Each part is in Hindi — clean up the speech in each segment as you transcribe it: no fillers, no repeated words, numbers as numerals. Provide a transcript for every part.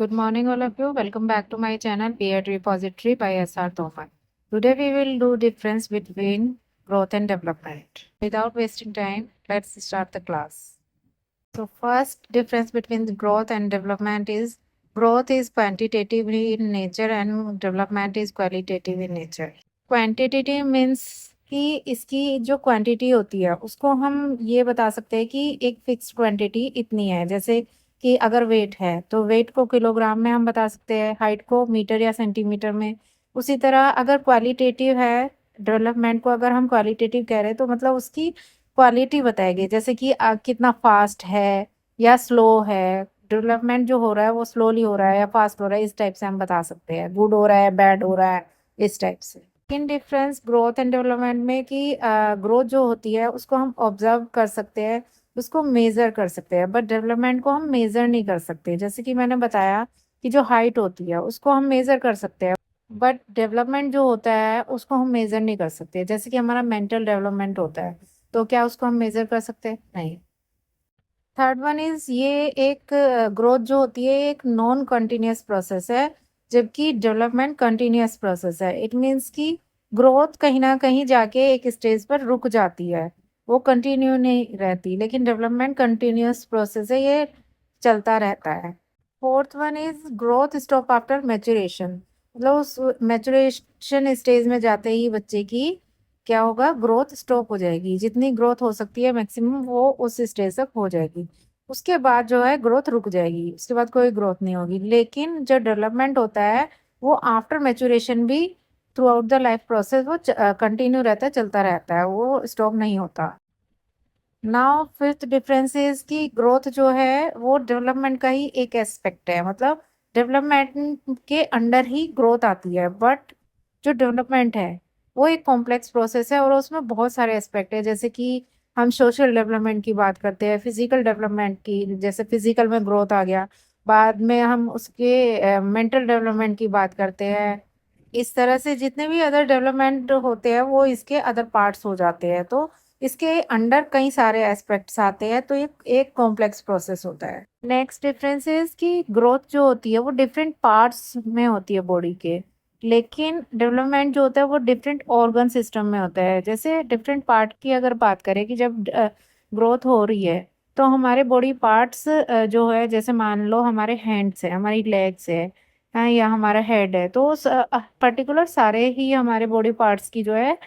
Good morning, all of you. Welcome back to my channel, Beard Repository by SR Toman. Today, we will do difference between growth and development. Without wasting time, let's start the class. So, first difference between the growth and development is growth is quantitative in nature and development is qualitative in nature. Quantitative means कि इसकी जो क्वांटिटी होती है उसको हम ये बता सकते हैं कि एक फिक्स्ड क्वांटिटी इतनी है। जैसे कि अगर वेट है तो वेट को किलोग्राम में हम बता सकते हैं, हाइट को मीटर या सेंटीमीटर में। उसी तरह अगर क्वालिटेटिव है, डेवलपमेंट को अगर हम क्वालिटेटिव कह रहे हैं तो मतलब उसकी क्वालिटी बताएगी, जैसे कि कितना फास्ट है या स्लो है। डेवलपमेंट जो हो रहा है वो स्लोली हो रहा है या फास्ट हो रहा है, इस टाइप से हम बता सकते हैं। गुड हो रहा है, बैड हो रहा है, इस टाइप से। In difference growth and development में कि ग्रोथ जो होती है उसको हम ऑब्जर्व कर सकते हैं, उसको मेज़र कर सकते हैं, बट डेवलपमेंट को हम मेज़र नहीं कर सकते। जैसे कि मैंने बताया कि जो हाइट होती है उसको हम मेज़र कर सकते हैं, बट डेवलपमेंट जो होता है उसको हम मेज़र नहीं कर सकते। जैसे कि हमारा मेंटल डेवलपमेंट होता है, तो क्या उसको हम मेज़र कर सकते हैं? नहीं। थर्ड वन इज ये एक ग्रोथ जो होती है एक नॉन कंटिन्यूस प्रोसेस है, जबकि डेवलपमेंट कंटिन्यूस प्रोसेस है। इट मीन्स कि ग्रोथ कहीं ना कहीं जाके एक स्टेज पर रुक जाती है, वो कंटिन्यू नहीं रहती, लेकिन डेवलपमेंट कंटिन्यूस प्रोसेस है, ये चलता रहता है। Fourth one is growth stop after maturation, मतलब उस मैचुरेशन स्टेज में जाते ही बच्चे की क्या होगा, ग्रोथ स्टॉप हो जाएगी। जितनी ग्रोथ हो सकती है मैक्सिमम वो उस स्टेज तक हो जाएगी, उसके बाद जो है ग्रोथ रुक जाएगी, उसके बाद कोई ग्रोथ नहीं होगी। लेकिन जो डेवलपमेंट होता है वो आफ्टर मैचुरेशन भी through out the life process वो कंटिन्यू रहता है, चलता रहता है, वो स्टॉप नहीं होता। नाउ फिफ्थ डिफरेंस इज कि ग्रोथ जो है वो डेवलपमेंट का ही एक एस्पेक्ट है, मतलब डेवलपमेंट के अंडर ही ग्रोथ आती है, बट जो डेवलपमेंट है वो एक कॉम्प्लेक्स प्रोसेस है और उसमें बहुत सारे एस्पेक्ट है। जैसे कि हम सोशल डेवलपमेंट की बात करते हैं, फिजिकल डेवलपमेंट की, जैसे फिजिकल में ग्रोथ आ गया, बाद में हम उसके मेंटल डेवलपमेंट की बात करते हैं। इस तरह से जितने भी अदर डेवलपमेंट होते हैं वो इसके अदर पार्ट्स हो जाते हैं, तो इसके अंडर कई सारे एस्पेक्ट्स आते हैं, तो एक कॉम्प्लेक्स प्रोसेस होता है। नेक्स्ट डिफरेंस इज कि ग्रोथ जो होती है वो डिफरेंट पार्ट्स में होती है बॉडी के, लेकिन डेवलपमेंट जो होता है वो डिफरेंट ऑर्गन सिस्टम में होता है। जैसे डिफरेंट पार्ट की अगर बात करें कि जब ग्रोथ हो रही है तो हमारे बॉडी पार्ट्स जो है, जैसे मान लो हमारे हैंड्स है, हमारी लेग्स है, हाँ, या हमारा हेड है, तो पर्टिकुलर सारे ही हमारे बॉडी पार्ट्स की जो है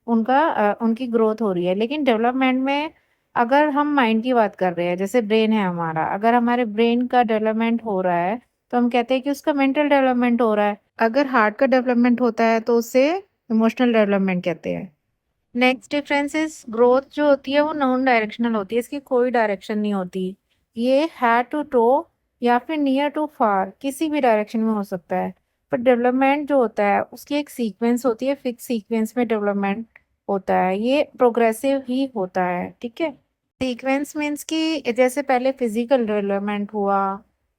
उनकी ग्रोथ हो रही है। लेकिन डेवलपमेंट में अगर हम माइंड की बात कर रहे हैं, जैसे ब्रेन है हमारा, अगर हमारे ब्रेन का डेवलपमेंट हो रहा है तो हम कहते हैं कि उसका मेंटल डेवलपमेंट हो रहा है। अगर हार्ट का डेवलपमेंट होता है तो उसे इमोशनल डेवलपमेंट कहते हैं। नेक्स्ट डिफरेंस इज ग्रोथ जो होती है वो नॉन डायरेक्शनल होती है, इसकी कोई डायरेक्शन नहीं होती। ये है टू टो या फिर नियर टू फार, किसी भी डायरेक्शन में हो सकता है। पर डेवलपमेंट जो होता है उसकी एक सीक्वेंस होती है, फिक्स सीक्वेंस में डेवलपमेंट होता है, ये प्रोग्रेसिव ही होता है। ठीक है, सीक्वेंस मीन्स कि जैसे पहले फिजिकल डेवलपमेंट हुआ,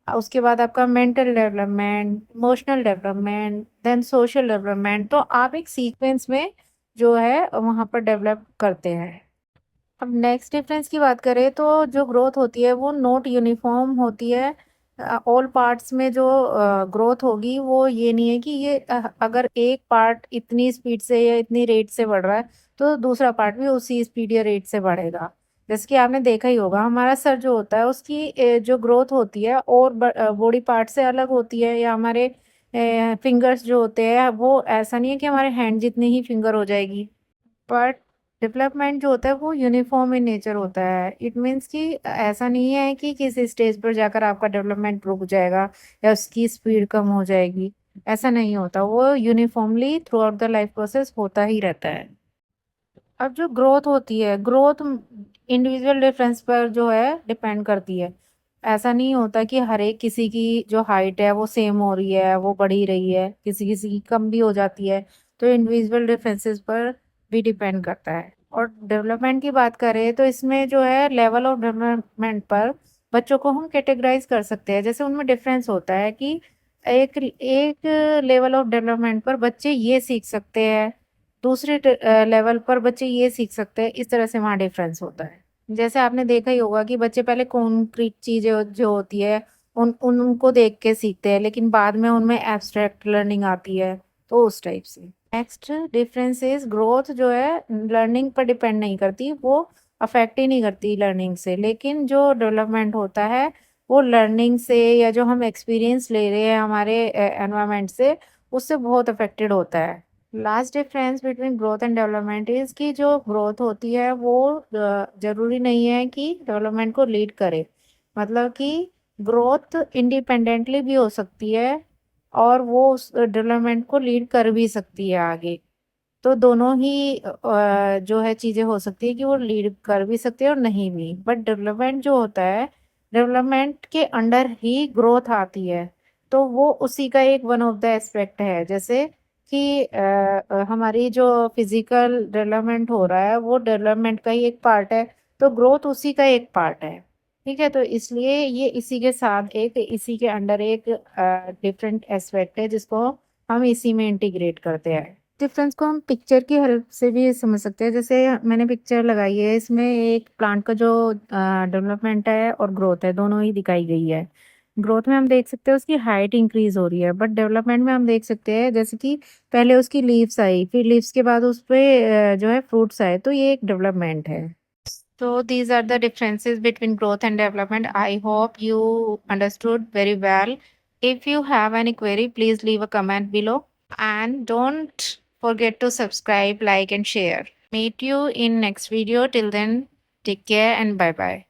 उसके बाद आपका mental development, emotional development, then social development, तो आप एक सीक्वेंस में जो है वहाँ पर डेवलप करते हैं। अब नेक्स्ट डिफरेंस की बात करें तो जो ग्रोथ होती है वो नॉट यूनिफॉर्म होती है। ऑल पार्ट्स में जो ग्रोथ होगी वो ये नहीं है कि ये अगर एक पार्ट इतनी स्पीड से या इतनी रेट से बढ़ रहा है तो दूसरा पार्ट भी उसी स्पीड या रेट से बढ़ेगा। जैसे कि आपने देखा ही होगा, हमारा सर जो होता है उसकी जो ग्रोथ होती है और बॉडी पार्ट से अलग होती है, या हमारे फिंगर्स जो होते हैं वो ऐसा नहीं है कि हमारे हैंड जितनी ही फिंगर हो जाएगी, बट डेवलपमेंट जो होता है वो यूनिफॉर्म इन नेचर होता है। इट मीन्स कि ऐसा नहीं है कि किसी स्टेज पर जाकर आपका डेवलपमेंट रुक जाएगा या उसकी स्पीड कम हो जाएगी, ऐसा नहीं होता, वो uniformly through out the life process होता ही रहता है। अब जो ग्रोथ होती है, ग्रोथ इंडिविजुअल डिफरेंस पर जो है डिपेंड करती है। ऐसा नहीं होता कि हर एक किसी की जो हाइट है वो सेम हो रही है, वो बढ़ ही रही है, किसी किसी की कम भी हो जाती है, तो इंडिविजुअल डिफरेंसेस पर भी डिपेंड करता है। और डेवलपमेंट की बात करें तो इसमें जो है लेवल ऑफ डेवलपमेंट पर बच्चों को हम कैटेगराइज कर सकते हैं। जैसे उनमें डिफरेंस होता है कि एक एक लेवल ऑफ डेवलपमेंट पर बच्चे ये सीख सकते हैं, दूसरे लेवल पर बच्चे ये सीख सकते हैं, इस तरह से वहाँ डिफरेंस होता है। जैसे आपने देखा ही होगा कि बच्चे पहले कॉन्क्रीट चीज़ें जो होती है उनको देख के सीखते हैं, लेकिन बाद में उनमें एब्स्ट्रैक्ट लर्निंग आती है, तो उस टाइप से। नेक्स्ट डिफरेंस इज ग्रोथ जो है लर्निंग पर डिपेंड नहीं करती, वो अफेक्ट ही नहीं करती लर्निंग से, लेकिन जो डेवलपमेंट होता है वो लर्निंग से या जो हम एक्सपीरियंस ले रहे हैं हमारे एनवायरनमेंट से, उससे बहुत अफेक्टेड होता है। Last difference between growth and development is कि जो ग्रोथ होती है वो जरूरी नहीं है कि डेवलपमेंट को लीड करे। मतलब कि ग्रोथ इंडिपेंडेंटली भी हो सकती है और वो उस डेवलपमेंट को लीड कर भी सकती है आगे। तो दोनों ही जो है चीज़ें हो सकती है कि वो लीड कर भी सकते हैं और नहीं भी। बट डेवलपमेंट जो होता है, डेवलपमेंट के अंडर ही ग्रोथ आती है, तो वो उसी का एक वन ऑफ द एस्पेक्ट है। जैसे कि हमारी जो फिजिकल डेवलपमेंट हो रहा है वो डेवलपमेंट का ही एक पार्ट है, तो ग्रोथ उसी का एक पार्ट है। ठीक है, तो इसलिए ये इसी के साथ एक इसी के अंडर एक डिफरेंट एस्पेक्ट है जिसको हम इसी में इंटीग्रेट करते हैं। डिफरेंस को हम पिक्चर की हेल्प से भी समझ सकते हैं। जैसे मैंने पिक्चर लगाई है, इसमें एक प्लांट का जो डेवलपमेंट है और ग्रोथ है दोनों ही दिखाई गई है। ग्रोथ में हम देख सकते हैं उसकी हाइट इंक्रीज हो रही है, बट डेवलपमेंट में हम देख सकते हैं जैसे कि पहले उसकी लीव्स आई, फिर लीव्स के बाद उस पे जो है फ्रूट्स आए, तो ये एक डेवलपमेंट है। So these are the differences between growth and development. I hope you understood very well. If you have any query, please leave a comment below. And don't forget to subscribe, like and share. Meet you in next video. Till then, take care and bye bye.